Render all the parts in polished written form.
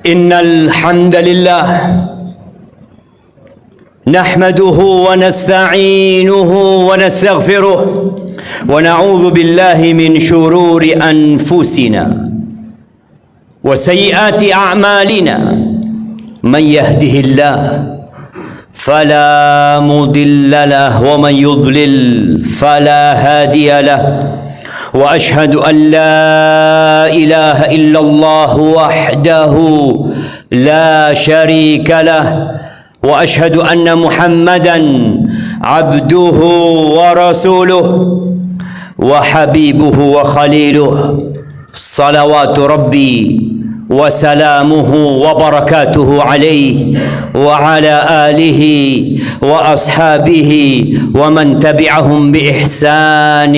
إن الحمد لله نحمده ونستعينه ونستغفره ونعوذ بالله من شرور أنفسنا وسيئات أعمالنا. من يهده الله فلا مضل له ومن يضلل فلا هادي له. وأشهد أن لا إله إلا الله وحده لا شريك له. وأشهد أن محمدا عبده ورسوله وحبيبه وخليله صلوات ربي وسلامه وبركاته عليه وعلى آله وأصحابه ومن تبعهم بإحسان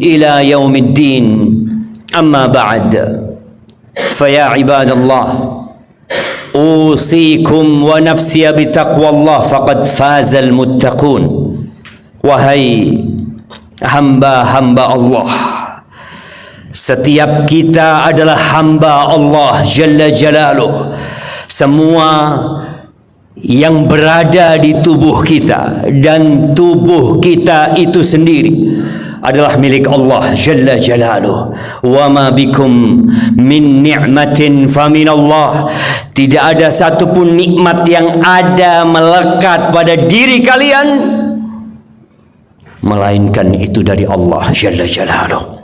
إلى يوم الدين. أما بعد، فيا عباد الله، أوصيكم ونفسي بتقوى الله فقد فاز المتقون. Wahai hamba-hamba Allah, setiap kita adalah hamba Allah Jalla Jalaluh. Semua yang berada di tubuh kita dan tubuh kita itu sendiri adalah milik Allah Jalla Jalaluh. Wa ma bikum min ni'matin famin Allah. Tidak ada satupun nikmat yang ada melekat pada diri kalian melainkan itu dari Allah Jalla Jalaluh.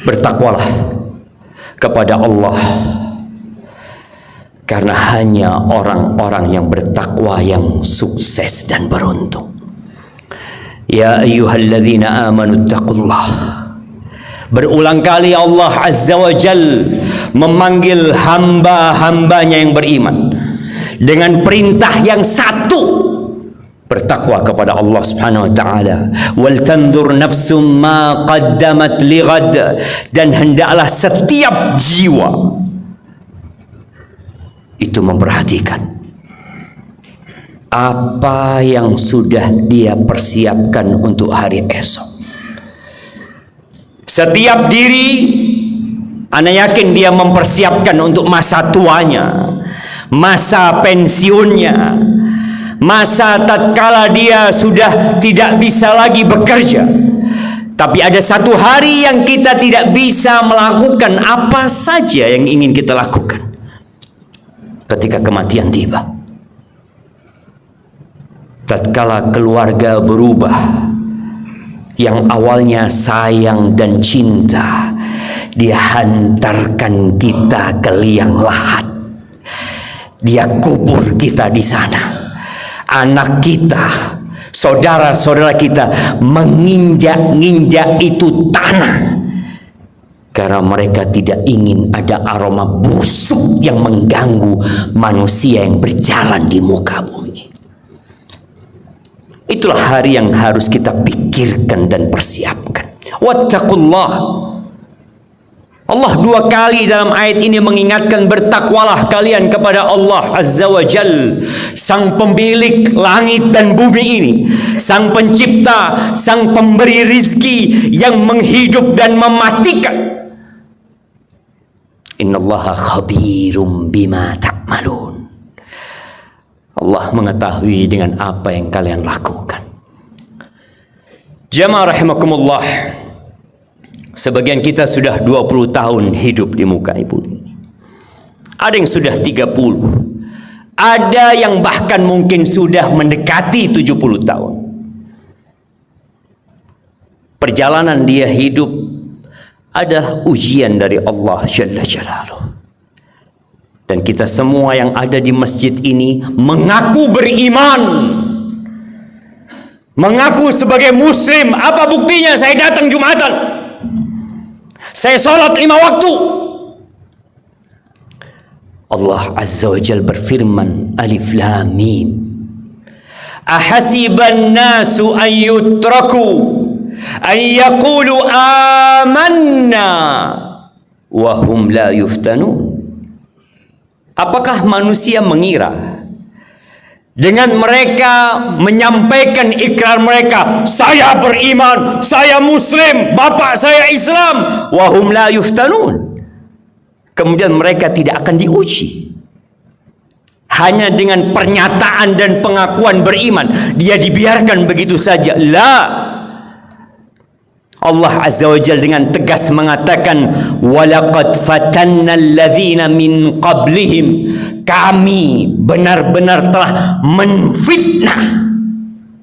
Bertakwalah kepada Allah, karena hanya orang-orang yang bertakwa yang sukses dan beruntung. Ya ayyuhalladzina amanu taqullah. Berulang kali Allah Azza wa Jal memanggil hamba-hambanya yang beriman dengan perintah yang satu: bertakwa kepada Allah Subhanahu wa taala. Wal tanzur nafsum ma qaddamat lighad. Dan hendaklah setiap jiwa itu memperhatikan apa yang sudah dia persiapkan untuk hari esok. Setiap diri, ana yakin dia mempersiapkan untuk masa tuanya, masa pensiunnya, masa tatkala dia sudah tidak bisa lagi bekerja. Tapi ada satu hari yang kita tidak bisa melakukan apa saja yang ingin kita lakukan ketika kematian tiba. Tatkala keluarga berubah, yang awalnya sayang dan cinta, dia hantarkan kita ke liang lahat. Dia kubur kita di sana. Anak kita, saudara-saudara kita menginjak-injak itu tanah karena mereka tidak ingin ada aroma busuk yang mengganggu manusia yang berjalan di muka bumi. Itulah hari yang harus kita pikirkan dan persiapkan. Wattaqullah. Allah dua kali dalam ayat ini mengingatkan, bertakwalah kalian kepada Allah Azza wa Jal, sang pemilik langit dan bumi ini, sang pencipta, sang pemberi rizki yang menghidup dan mematikan. Innallaha khabirum bima ta'malun. Allah mengetahui dengan apa yang kalian lakukan. Jamaah rahimakumullah, sebagian kita sudah 20 tahun hidup di muka bumi. Ada yang sudah 30. Ada yang bahkan mungkin sudah mendekati 70 tahun. Perjalanan dia hidup adalah ujian dari Allah Jalla Jalaluh. Dan kita semua yang ada di masjid ini mengaku beriman, mengaku sebagai muslim. Apa buktinya? Saya datang Jumatan, saya sholat 5 waktu. Allah Azza wa Jal berfirman, Alif Lam Mim, ahasiban nasu an yutraku an yaqulu amanna wa hum la yuftanun. Apakah manusia mengira dengan mereka menyampaikan ikrar mereka, saya beriman, saya muslim, bapak saya Islam, wa hum la yuftanun, kemudian mereka tidak akan diuji. Hanya dengan pernyataan dan pengakuan beriman, dia dibiarkan begitu saja. Allah Azza wa Jalla dengan tegas mengatakan, walaqad fatanna alladzina min qablihim, kami benar-benar telah menfitnah,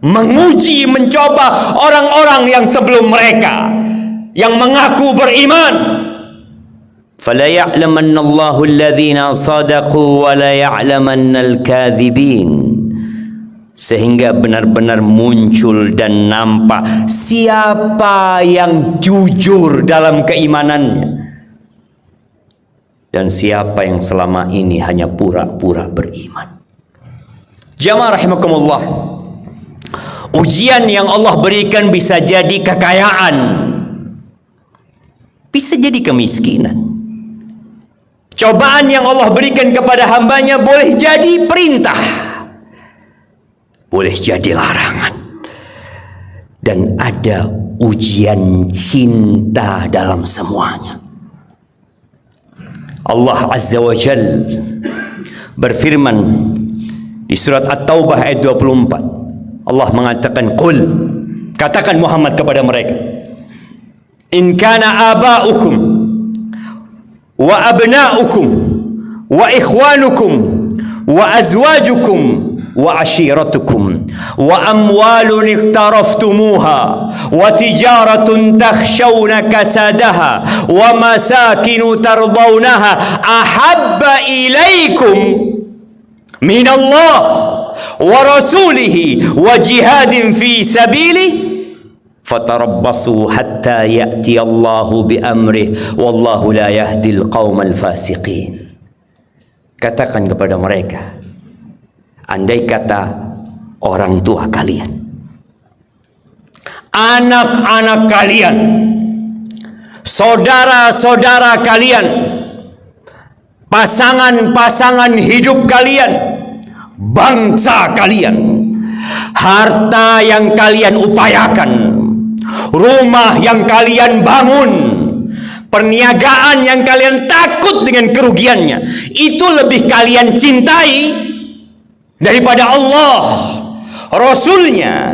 menguji, mencoba orang-orang yang sebelum mereka yang mengaku beriman. Fala ya'lamanna Allahu alladzina sadaqu wa la ya'lamanna al-kadzibin, sehingga benar-benar muncul dan nampak siapa yang jujur dalam keimanannya dan siapa yang selama ini hanya pura-pura beriman. Jamaah rahimakumullah, ujian yang Allah berikan bisa jadi kekayaan, bisa jadi kemiskinan. Cobaan yang Allah berikan kepada hambanya boleh jadi perintah, boleh jadi larangan. Dan ada ujian cinta dalam semuanya. Allah Azza wa Jalla berfirman di surat At-Taubah ayat 24. Allah mengatakan, qul, katakan Muhammad kepada mereka, in kana aba'ukum wa abna'ukum wa ikhwanukum wa azwajukum wa ashiratukum wa amwalun iqtaraftumuha wa tijaratun takhshawna kasadaha wa masakinu tardawnaha ahabba ilaikum min Allah wa rasulihi wa jihadin fi sabilihi fatarabbasu hatta ya'ti Allahu bi amrih wallahu la yahdil qaumal fasiqin. Katakan kepada mereka, andai kata orang tua kalian, anak-anak kalian, saudara-saudara kalian, pasangan-pasangan hidup kalian, bangsa kalian, harta yang kalian upayakan, rumah yang kalian bangun, perniagaan yang kalian takut dengan kerugiannya, itu lebih kalian cintai daripada Allah, Rasulnya,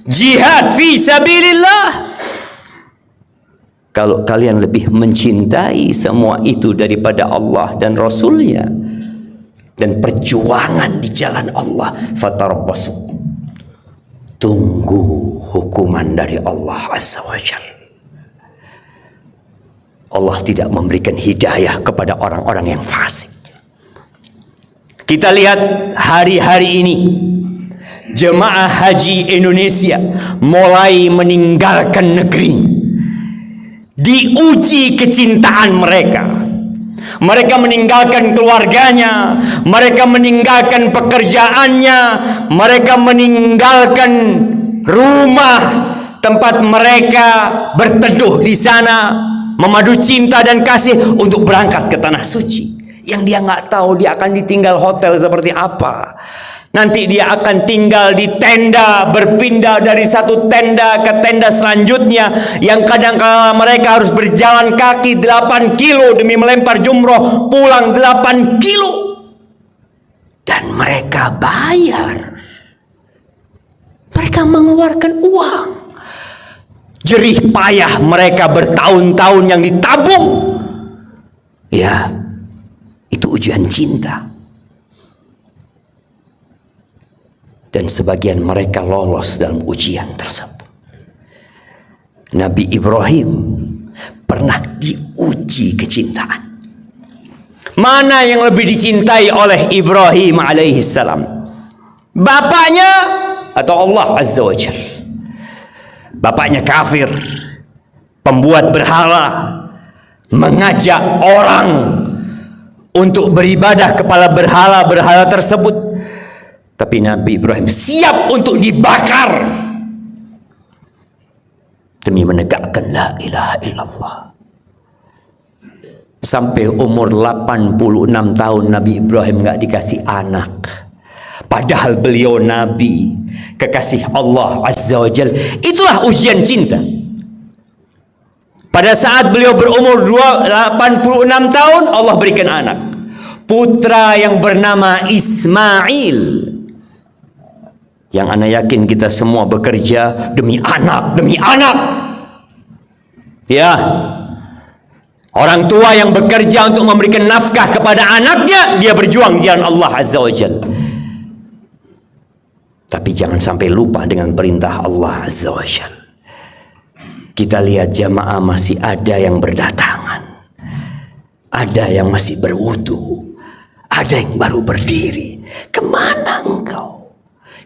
jihad fi sabilillah. Kalau kalian lebih mencintai semua itu daripada Allah dan Rasulnya dan perjuangan di jalan Allah, fatarabbasu, tunggu hukuman dari Allah Azza wa Jalla. Allah tidak memberikan hidayah kepada orang-orang yang fasik. Kita lihat hari-hari ini jemaah haji Indonesia mulai meninggalkan negeri, diuji kecintaan mereka. Mereka meninggalkan keluarganya, mereka meninggalkan pekerjaannya, mereka meninggalkan rumah tempat mereka berteduh di sana, memadu cinta dan kasih untuk berangkat ke tanah suci. Yang dia nggak tahu dia akan ditinggal hotel seperti apa. Nanti dia akan tinggal di tenda, berpindah dari satu tenda ke tenda selanjutnya, yang kadang-kala mereka harus berjalan kaki 8 kilo demi melempar jumroh, pulang 8 kilo. Dan mereka bayar. Mereka mengeluarkan uang. Jerih payah mereka bertahun-tahun yang ditabung. Ya, itu ujian cinta. Dan sebagian mereka lolos dalam ujian tersebut. Nabi Ibrahim pernah diuji kecintaan. Mana yang lebih dicintai oleh Ibrahim alaihissalam? Bapaknya atau Allah Azza wa Jalla? Bapaknya kafir, pembuat berhala, mengajak orang untuk beribadah kepada berhala-berhala tersebut. Tapi Nabi Ibrahim siap untuk dibakar demi menegakkan la ilaha illallah. Sampai umur 86 tahun Nabi Ibrahim gak dikasih anak. Padahal beliau Nabi, kekasih Allah Azza wa Jalla. Itulah ujian cinta. Pada saat beliau berumur 86 tahun, Allah berikan anak. Putra yang bernama Ismail. Yang ana yakin kita semua bekerja demi anak, demi anak. Ya. Orang tua yang bekerja untuk memberikan nafkah kepada anaknya, dia berjuang di jalan Allah Azza wa Jalla. Tapi jangan sampai lupa dengan perintah Allah Azza wa Jalla. Kita lihat jamaah masih ada yang berdatangan, ada yang masih berwudu, ada yang baru berdiri. Kemana engkau?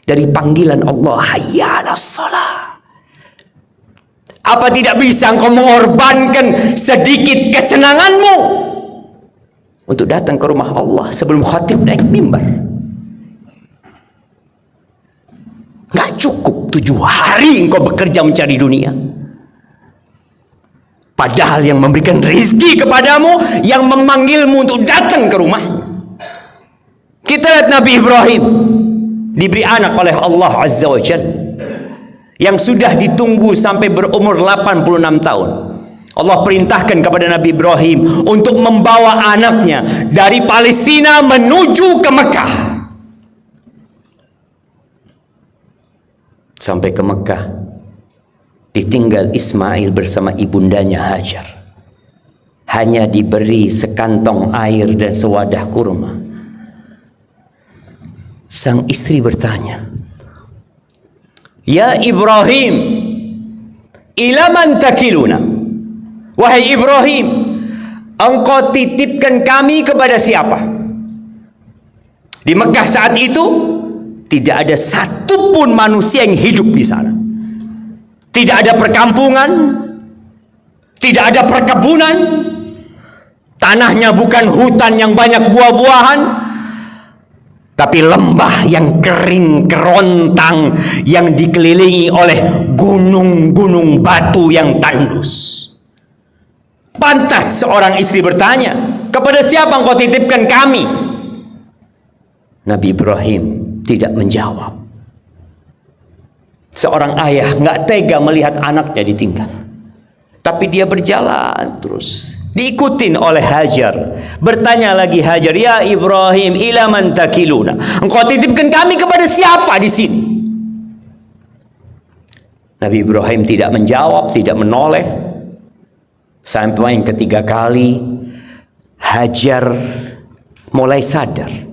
Dari panggilan Allah, hayya 'alas shalah. Apa tidak bisa engkau mengorbankan sedikit kesenanganmu untuk datang ke rumah Allah sebelum khatib naik mimbar? Gak cukup 7 hari engkau bekerja mencari dunia. Padahal yang memberikan rezeki kepadamu, yang memanggilmu untuk datang ke rumahnya. Kita lihat Nabi Ibrahim diberi anak oleh Allah Azza wa Jalla, yang sudah ditunggu sampai berumur 86 tahun. Allah perintahkan kepada Nabi Ibrahim untuk membawa anaknya dari Palestina menuju ke Mekah. Sampai ke Mekah, ditinggal Ismail bersama ibundanya Hajar. Hanya diberi sekantong air dan sewadah kurma. Sang istri bertanya, "Ya Ibrahim, ila man takiluna?" Wahai Ibrahim, engkau titipkan kami kepada siapa? Di Mekah saat itu tidak ada satupun manusia yang hidup di sana. Tidak ada perkampungan, tidak ada perkebunan, tanahnya bukan hutan yang banyak buah-buahan, tapi lembah yang kering kerontang yang dikelilingi oleh gunung-gunung batu yang tandus. Pantas seorang istri bertanya, kepada siapa engkau titipkan kami? Nabi Ibrahim tidak menjawab. Seorang ayah nggak tega melihat anaknya ditinggal, tapi dia berjalan terus, diikutin oleh Hajar. Bertanya lagi Hajar, "Ya Ibrahim, ila man takiluna?" Engkau titipkan kami kepada siapa di sini? Nabi Ibrahim tidak menjawab, tidak menoleh. Sampai yang ketiga kali Hajar mulai sadar,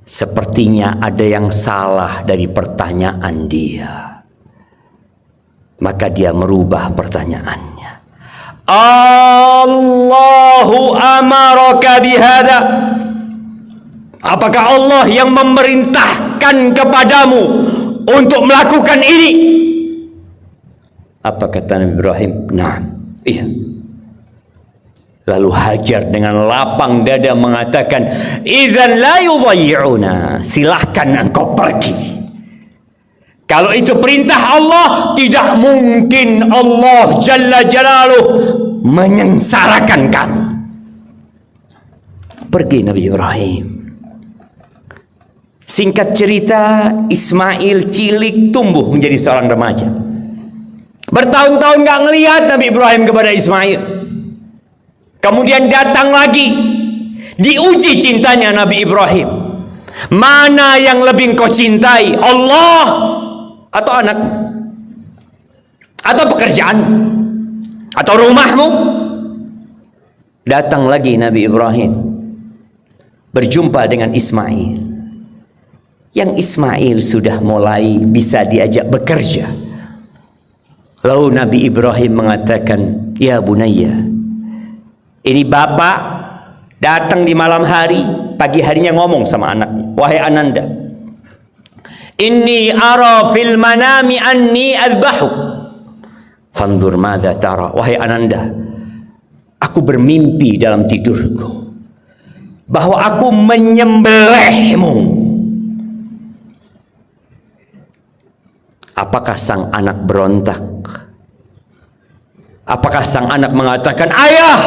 sepertinya ada yang salah dari pertanyaan dia. Maka dia merubah pertanyaannya. Allahu amaraka bihada? Apakah Allah yang memerintahkan kepadamu untuk melakukan ini? Apa kata Nabi Ibrahim? Nah, iya. Lalu Hajar dengan lapang dada mengatakan, "Idzan la yudayyi'una." Silahkan engkau pergi. Kalau itu perintah Allah, tidak mungkin Allah Jalla Jalaluh menyengsarakan kami. Pergi Nabi Ibrahim. Singkat cerita, Ismail cilik tumbuh menjadi seorang remaja. Bertahun-tahun gak ngelihat Nabi Ibrahim kepada Ismail. Kemudian datang lagi, diuji cintanya Nabi Ibrahim. Mana yang lebih kau cintai, Allah atau anak, atau pekerjaan, atau rumahmu? Datang lagi Nabi Ibrahim, berjumpa dengan Ismail. Yang Ismail sudah mulai bisa diajak bekerja. Lalu Nabi Ibrahim mengatakan, "Ya bunayya, ini bapak datang di malam hari, pagi harinya ngomong sama anaknya, wahai ananda, inni ara fil manami anni adbahuk, fandur madza tara." Wahai ananda, aku bermimpi dalam tidurku bahwa aku menyembelihmu. Apakah sang anak berontak? Apakah sang anak mengatakan, "Ayah,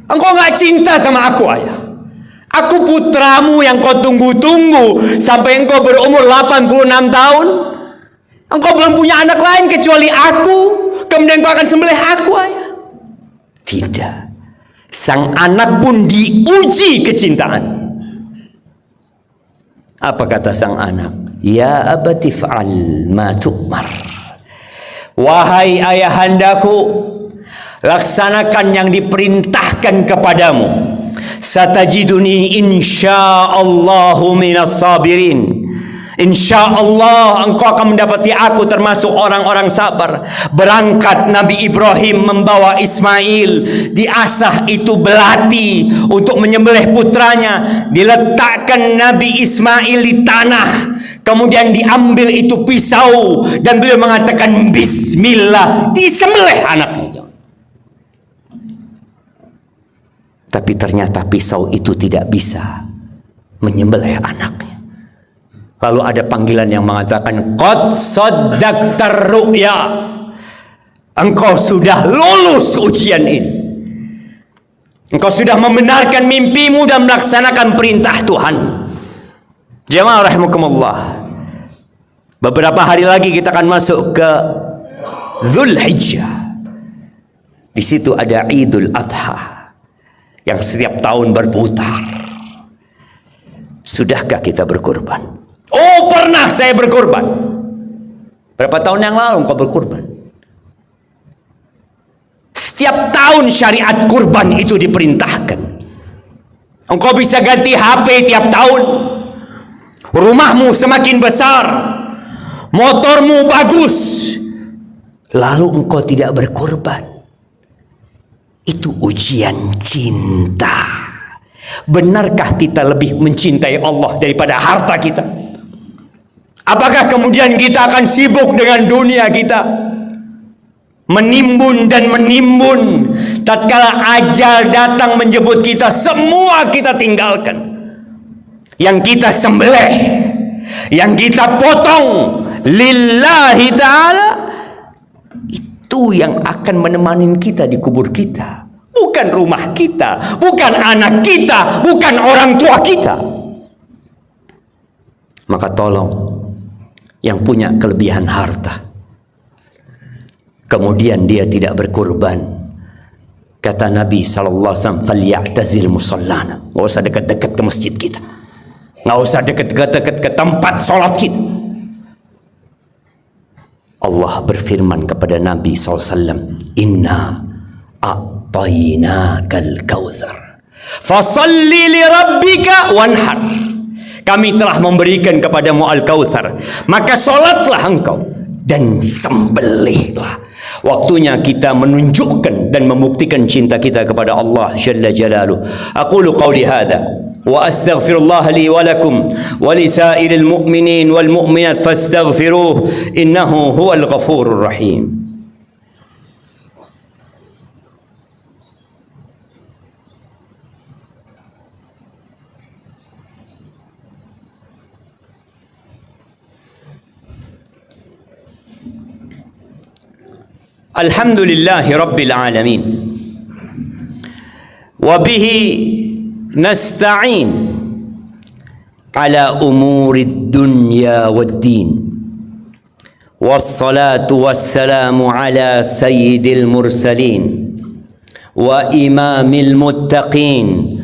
engkau gak cinta sama aku, ayah. Aku putramu yang kau tunggu-tunggu sampai engkau berumur 86 tahun. Engkau belum punya anak lain kecuali aku. kemudian kau akan sembelih aku, ayah? Tidak. Sang anak pun diuji kecintaan. Apa kata sang anak? Ya abati fa'al ma tu'mar. Wahai ayahandaku, laksanakan yang diperintahkan kepadamu. Satajiduni insyaallahu minas sabirin. InsyaAllah engkau akan mendapati aku termasuk orang-orang sabar. Berangkat Nabi Ibrahim membawa Ismail, diasah itu belati untuk menyembelih putranya. Diletakkan Nabi Ismail di tanah, kemudian diambil itu pisau dan beliau mengatakan Bismillah, disembelih anaknya. Tapi ternyata pisau itu tidak bisa menyembelih anaknya. Lalu ada panggilan yang mengatakan qad saddaqtar ru'ya, engkau sudah lulus ujian ini, engkau sudah membenarkan mimpimu dan melaksanakan perintah Tuhan. Jemaah rahimakumullah, beberapa hari lagi kita akan masuk ke Dzulhijjah. Di situ ada Idul Adha yang setiap tahun berputar. Sudahkah kita berkorban? Oh, pernah saya berkorban. Berapa tahun yang lalu engkau berkorban? Setiap tahun syariat kurban itu diperintahkan. Engkau bisa ganti HP tiap tahun. Rumahmu semakin besar, motormu bagus, lalu engkau tidak berkorban. Itu ujian cinta. Benarkah kita lebih mencintai Allah daripada harta kita? Apakah kemudian kita akan sibuk dengan dunia kita, menimbun dan menimbun, tatkala ajal datang menjemput kita, semua kita tinggalkan. Yang kita sembelih, yang kita potong lillahi ta'ala, itu yang akan menemani kita di kubur kita. Bukan rumah kita, bukan anak kita, bukan orang tua kita. Maka tolong, yang punya kelebihan harta, kemudian dia tidak berkorban, kata Nabi SAW, falyatazil musallana, nggak usah dekat-dekat ke masjid kita, nggak usah dekat-dekat ke tempat sholat kita. Allah berfirman kepada Nabi SAW, inna a'tainakal kautsar fasalli li rabbika wanhar. Kami telah memberikan kepadamu Al-Kautsar, maka solatlah engkau dan sembelihlah. Waktunya kita menunjukkan dan membuktikan cinta kita kepada Allah Jalla Jalaluh. Aqulu qawli hadha wa astaghfirullah li wa lakum wa li sa'iril mu'minin wal mu'minat fastaghfiruh innahu huwal ghafurur rahim. Alhamdulillahi Rabbil Alamin, wabihi nasta'in ala umuri dunya waddin, wassalatu wassalamu ala sayyidil mursalin wa imamil muttaqin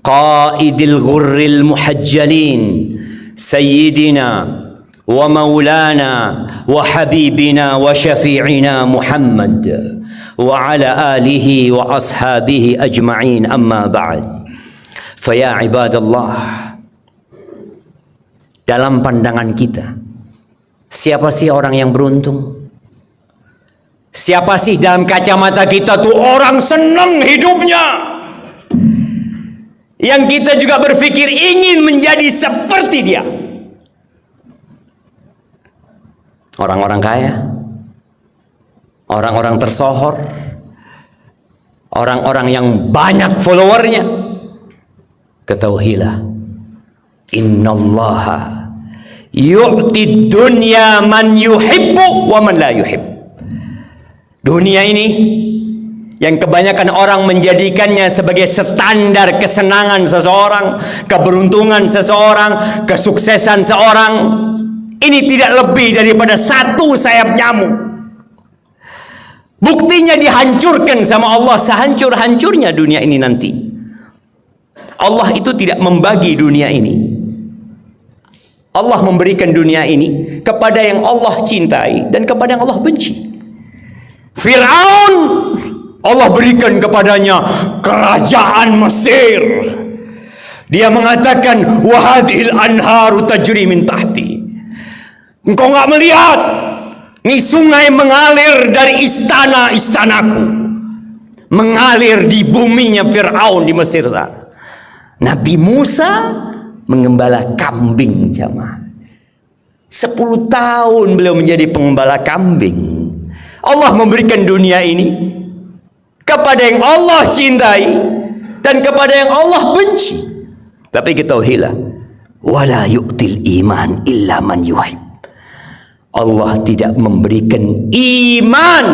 qaidil ghurril muhajjalin sayyidina wa maulana wa habibina wa syafi'ina Muhammad wa ala alihi wa ashabihi ajma'in, amma ba'd. Faya ibadallah, dalam pandangan kita, siapa sih orang yang beruntung? Siapa sih dalam kacamata kita tuh orang senang hidupnya, yang kita juga berpikir ingin menjadi seperti dia? Orang-orang kaya, orang-orang tersohor, orang-orang yang banyak followernya. Ketahuilah, innallaha yu'ti dunya man yuhibbu wa man la yuhib. Dunia ini yang kebanyakan orang menjadikannya sebagai standar kesenangan seseorang, keberuntungan seseorang, kesuksesan seorang, ini tidak lebih daripada satu sayap nyamuk. Buktinya dihancurkan sama Allah sehancur-hancurnya dunia ini nanti. Allah itu tidak membagi dunia ini. Allah memberikan dunia ini kepada yang Allah cintai dan kepada yang Allah benci. Fir'aun, Allah berikan kepadanya kerajaan Mesir. Dia mengatakan, wahadhil anharu tajri min tahti. Engkau enggak melihat nih sungai mengalir dari istana-istanaku, mengalir di buminya Fir'aun di Mesir sana. Nabi Musa mengembala kambing, jamaah. 10 tahun beliau menjadi pengembala kambing. Allah memberikan dunia ini kepada yang Allah cintai dan kepada yang Allah benci. Tapi ketahuilah, wala yu'til iman illa man yuhib. Allah tidak memberikan iman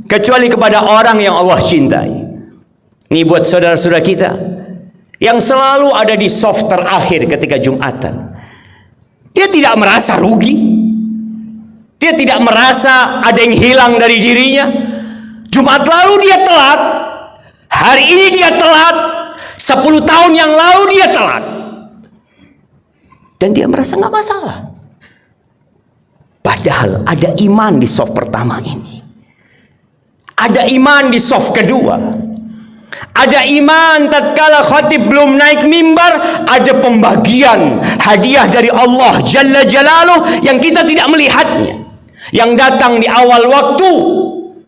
kecuali kepada orang yang Allah cintai. Ini buat saudara-saudara kita yang selalu ada di saf terakhir ketika Jumatan. Dia tidak merasa rugi. Dia tidak merasa ada yang hilang dari dirinya. Jumat lalu dia telat, hari ini dia telat, 10 tahun yang lalu dia telat, dan dia merasa nggak masalah. Padahal ada iman di saf pertama ini, ada iman di saf kedua, ada iman tatkala khatib belum naik mimbar, ada pembagian hadiah dari Allah Jalla Jalaluh yang kita tidak melihatnya, yang datang di awal waktu.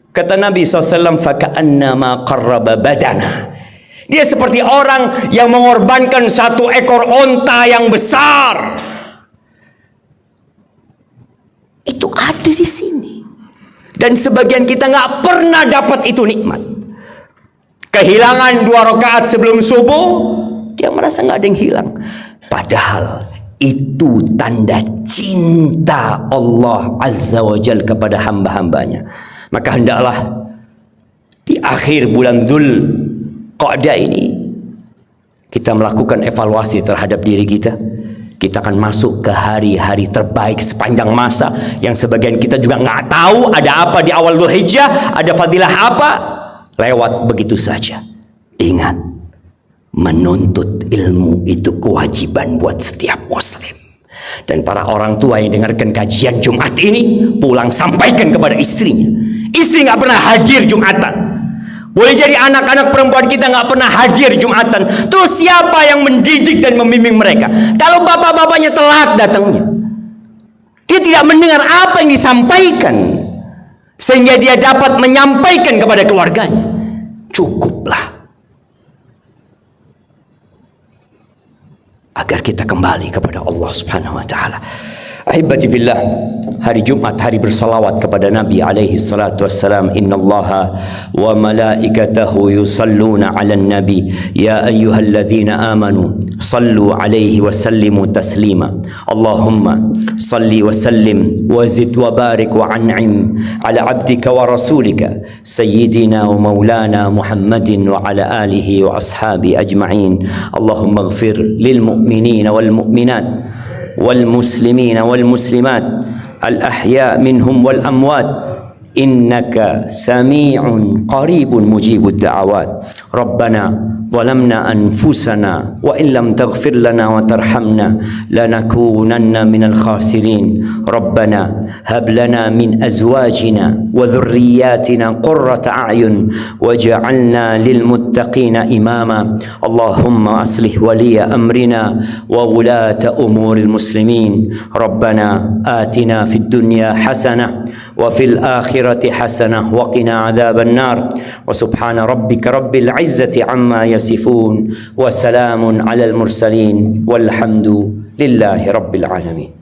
Kata Nabi SAW, faka'annama qarraba badana. Dia seperti orang yang mengorbankan 1 ekor onta yang besar. Itu ada di sini. Dan sebagian kita nggak pernah dapat itu nikmat. Kehilangan 2 rakaat sebelum subuh, dia merasa nggak ada yang hilang. Padahal itu tanda cinta Allah Azza wa Jal kepada hamba-hambanya. Maka hendaklah di akhir bulan Dzul Qa'dah ini kita melakukan evaluasi terhadap diri kita. Kita akan masuk ke hari-hari terbaik sepanjang masa yang sebagian kita juga nggak tahu ada apa di awal Dzulhijjah, ada fadilah apa, lewat begitu saja. Ingat, menuntut ilmu itu kewajiban buat setiap muslim. Dan para orang tua yang dengarkan kajian Jumat ini, pulang sampaikan kepada istrinya. Istri nggak pernah hadir Jumatan. Boleh jadi anak-anak perempuan kita nggak pernah hadir Jumatan. Terus siapa yang mendidik dan membimbing mereka? Kalau bapak-bapaknya telat datangnya, dia tidak mendengar apa yang disampaikan, sehingga dia dapat menyampaikan kepada keluarganya. Cukuplah agar kita kembali kepada Allah Subhanahu wa taala. Ahibati fillah, hari Jumat hari bersalawat kepada Nabi alaihi salatu wassalam. Innallaha wa malaikatahu yusalluna 'alan nabi ya ayyuhalladzina amanu sallu 'alaihi wa sallimu taslima. Allahumma salli wa sallim wa zid wa barik wa an'im 'ala 'abdika wa rasulika sayyidina wa maulana Muhammadin wa 'ala alihi wa ashabi ajma'in. Allahumma ighfir lil mu'minina wal mu'minat والمسلمين والمسلمات الأحياء منهم والأموات إنك سميع قريب مجيب الدعوات. ربنا ظلمنا أنفسنا وإن لم تغفر لنا وترحمنا لنكونن من الخاسرين. ربنا هب لنا من أزواجنا وذرياتنا قرة أعين واجعلنا للمتقين إماما. اللهم أصلح ولي أمرنا وولاة أمور المسلمين. ربنا آتنا في الدنيا حسنة وفي الآخرة حسنة وقنا عذاب النار. وسبحان ربك رب العزة عما يصفون وسلام على المرسلين والحمد لله رب العالمين.